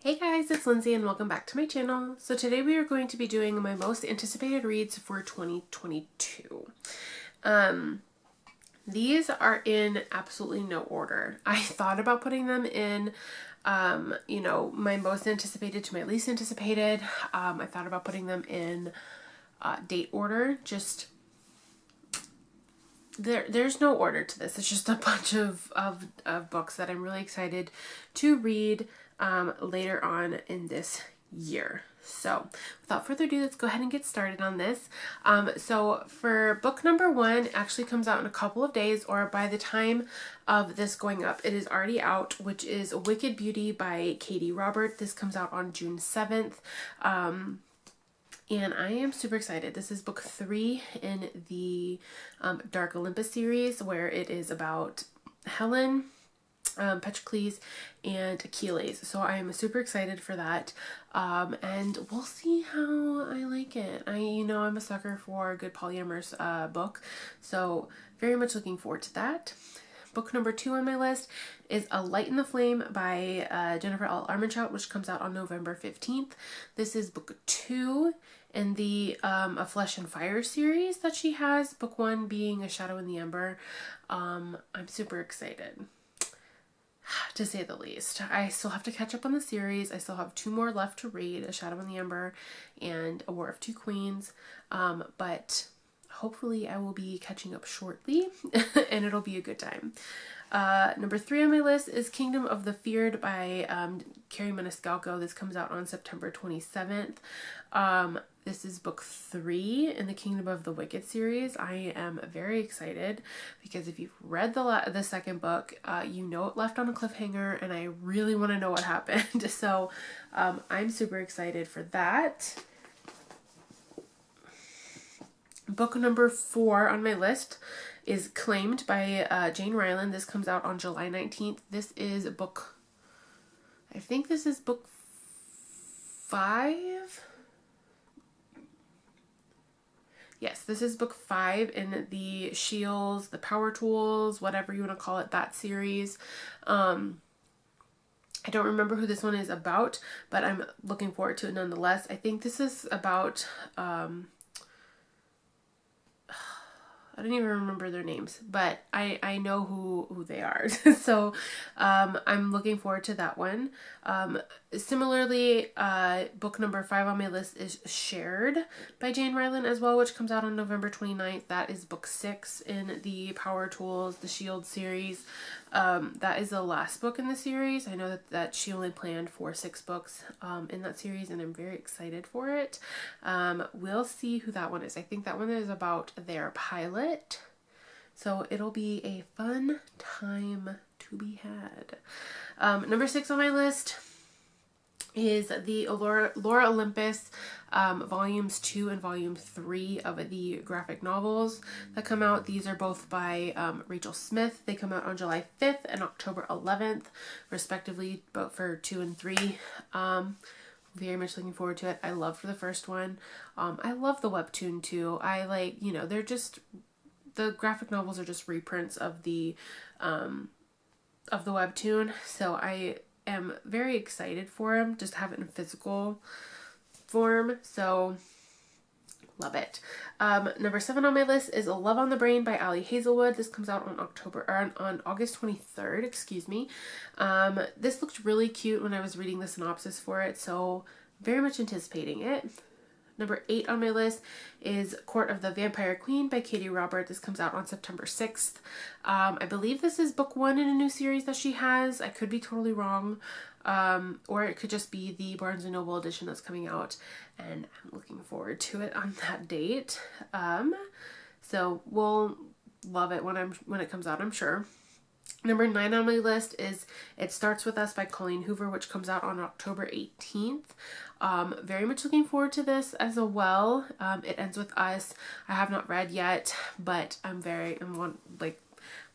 Hey guys, it's Lindsay and welcome back to my channel. So today we are going to be doing my most anticipated reads for 2022. These are in absolutely no order. I thought about putting them in, my most anticipated to my least anticipated. I thought about putting them in date order. Just there's no order to this. It's just a bunch of books that I'm really excited to read later on in this year. So without further ado, let's go ahead and get started on this. So for book number 1, it actually comes out in a couple of days, or by the time of this going up, it is already out, which is Wicked Beauty by Katie Robert. This comes out on June 7th. And I am super excited. This is book 3 in the Dark Olympus series, where it is about Helen, Patroclus, and Achilles. So I am super excited for that. And we'll see how I like it. I'm a sucker for a good polyamorous book. So very much looking forward to that. Book number 2 on my list is A Light in the Flame by Jennifer L. Armentrout, which comes out on November 15th. This is book 2 in the A Flesh and Fire series that she has. Book 1 being A Shadow in the Ember. I'm super excited, to say the least. I still have to catch up on the series. I still have 2 more left to read, A Shadow in the Ember and A War of Two Queens. But hopefully I will be catching up shortly and it'll be a good time. Number 3 on my list is Kingdom of the Feared by Carrie Maniscalco. This comes out on September 27th. This is book 3 in the Kingdom of the Wicked series. I am very excited because if you've read the second book, you know it left on a cliffhanger and I really want to know what happened. So I'm super excited for that. Book number 4 on my list is Claimed by Jane Ryland. This comes out on July 19th. This is book 5. Yes, this is book 5 in the Shields, the Power Tools, whatever you want to call it, that series. I don't remember who this one is about, but I'm looking forward to it nonetheless. I think this is about I don't even remember their names, but I know who they are. So I'm looking forward to that one. Similarly, book number 5 on my list is Shared by Jane Ryland as well, which comes out on November 29th. That is book 6 in the Power Tools, the Shield series. That is the last book in the series. I know that she only planned for 6 books in that series, and I'm very excited for it. We'll see who that one is. I think that one is about their pilot. So it'll be a fun time to be had. Number 6 on my list is the Laura Olympus volumes 2 and volume 3 of the graphic novels that come out. These are both by Rachel Smith. They come out on July 5th and October 11th, respectively, both for 2 and 3. Very much looking forward to it. I loved the first one. I love the webtoon too. I like, they're just, the graphic novels are just reprints of the webtoon. So I am very excited for them, just have it in physical form. So love it. Number 7 on my list is A Love on the Brain by Hazelwood. This comes out on August 23rd, excuse me. This looked really cute when I was reading the synopsis for it, so very much anticipating it. Number 8 on my list is Court of the Vampire Queen by Katie Robert. This comes out on September 6th. I believe this is book 1 in a new series that she has. I could be totally wrong. Or it could just be the Barnes & Noble edition that's coming out, and I'm looking forward to it on that date. So we'll love it when it comes out, I'm sure. Number 9 on my list is It Starts With Us by Colleen Hoover, which comes out on October 18th. Very much looking forward to this as well. It Ends With Us. I have not read yet, but I'm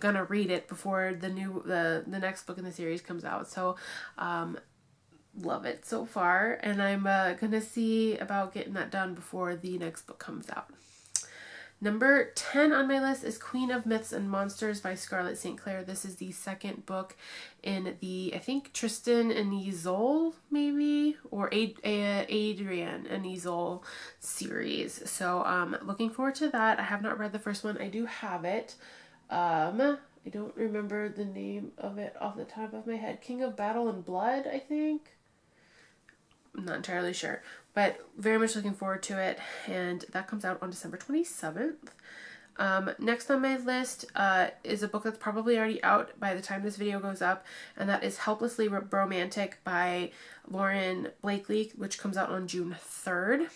gonna read it before the next book in the series comes out. So love it so far, and I'm gonna see about getting that done before the next book comes out. Number 10 on my list is Queen of Myths and Monsters by Scarlett St. Clair. This is the second book in the, I think, Tristan and Isolde, maybe, or Adrian and Isolde series. So looking forward to that. I have not read the first one. I do have it. I don't remember the name of it off the top of my head. King of Battle and Blood, I think. I'm not entirely sure, but very much looking forward to it, and that comes out on December 27th. Next on my list is a book that's probably already out by the time this video goes up, and that is Helplessly Romantic by Lauren Blakely, which comes out on June 3rd.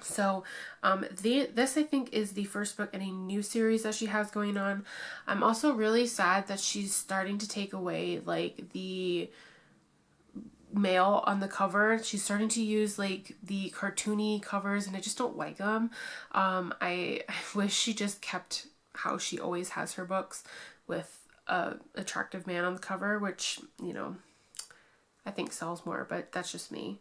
So this I think is the first book in a new series that she has going on. I'm also really sad that she's starting to take away like the male on the cover. She's starting to use like the cartoony covers, and I just don't like them. I wish she just kept how she always has her books, with a attractive man on the cover, which, you know, I think sells more, but that's just me.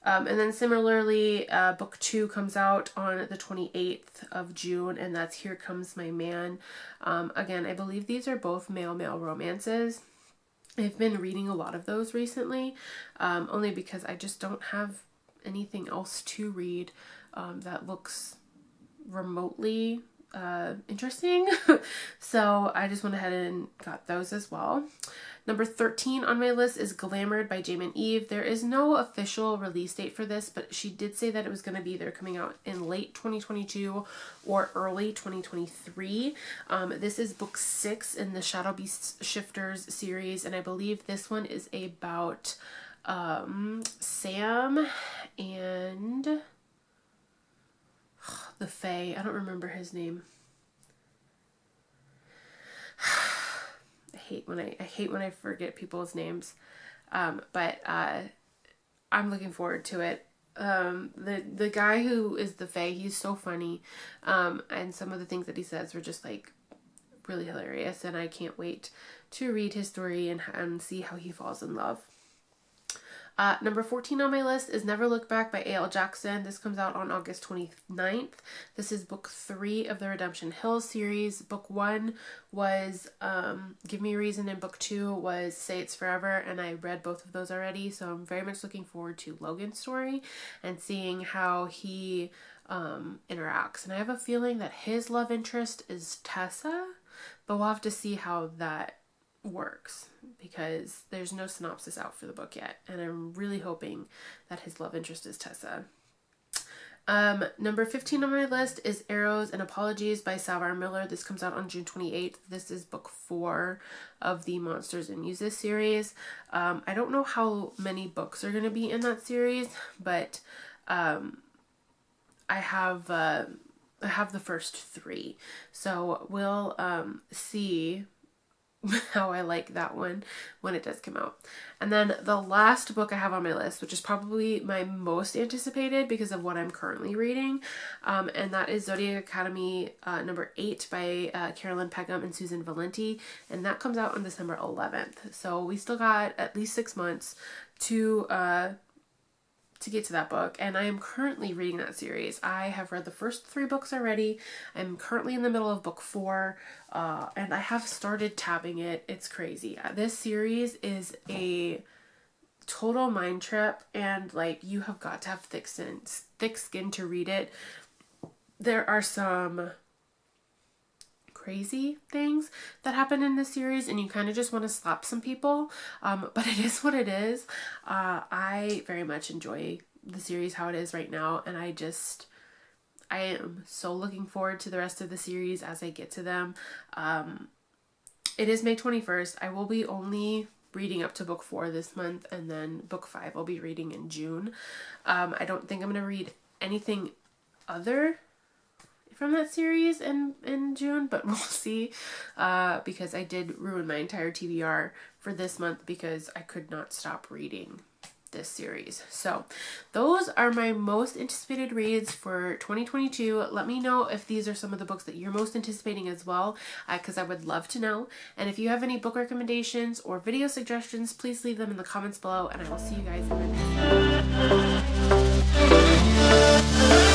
And then similarly, book 2 comes out on the 28th of June, and that's Here Comes My Man. Again, I believe these are both male-male romances. I've been reading a lot of those recently, only because I just don't have anything else to read that looks remotely interesting. So I just went ahead and got those as well. Number 13 on my list is Glamoured by Jamin Eve. There is no official release date for this, but she did say that it was going to be either coming out in late 2022 or early 2023. This is book 6 in the Shadow Beast Shifters series, and I believe this one is about Sam and the Fae. I don't remember his name. I hate when I forget people's names, but I'm looking forward to it. The guy who is the Fae, he's so funny, and some of the things that he says were just like really hilarious, and I can't wait to read his story and see how he falls in love. Number 14 on my list is Never Look Back by A.L. Jackson. This comes out on August 29th. This is book 3 of the Redemption Hill series. Book 1 was Give Me a Reason, and book 2 was Say It's Forever, and I read both of those already, so I'm very much looking forward to Logan's story and seeing how he interacts. And I have a feeling that his love interest is Tessa, but we'll have to see how that works, because there's no synopsis out for the book yet, and I'm really hoping that his love interest is Tessa. Number 15 on my list is Arrows and Apologies by Salvar Miller. This comes out on June 28th. This is book 4 of the Monsters and Muses series. I don't know how many books are going to be in that series, but I have the first 3, so we'll see how I like that one when it does come out. And then the last book I have on my list, which is probably my most anticipated because of what I'm currently reading, and that is Zodiac Academy number 8 by Carolyn Peckham and Susan Valenti, and that comes out on December 11th. So we still got at least 6 months to get to that book, and I am currently reading that series. I have read the first 3 books already. I'm currently in the middle of book 4, and I have started tabbing it. It's crazy. This series is a total mind trip, and like, you have got to have thick skin to read it. There are some crazy things that happen in this series, and you kind of just want to slap some people, but it is what it is. I very much enjoy the series how it is right now, and I am so looking forward to the rest of the series as I get to them. It is May 21st. I will be only reading up to book 4 this month, and then book 5 I'll be reading in June. I don't think I'm going to read anything other from that series in June, but we'll see, because I did ruin my entire TBR for this month because I could not stop reading this series. So those are my most anticipated reads for 2022. Let me know if these are some of the books that you're most anticipating as well, because I would love to know. And if you have any book recommendations or video suggestions, please leave them in the comments below, and I will see you guys in the next video.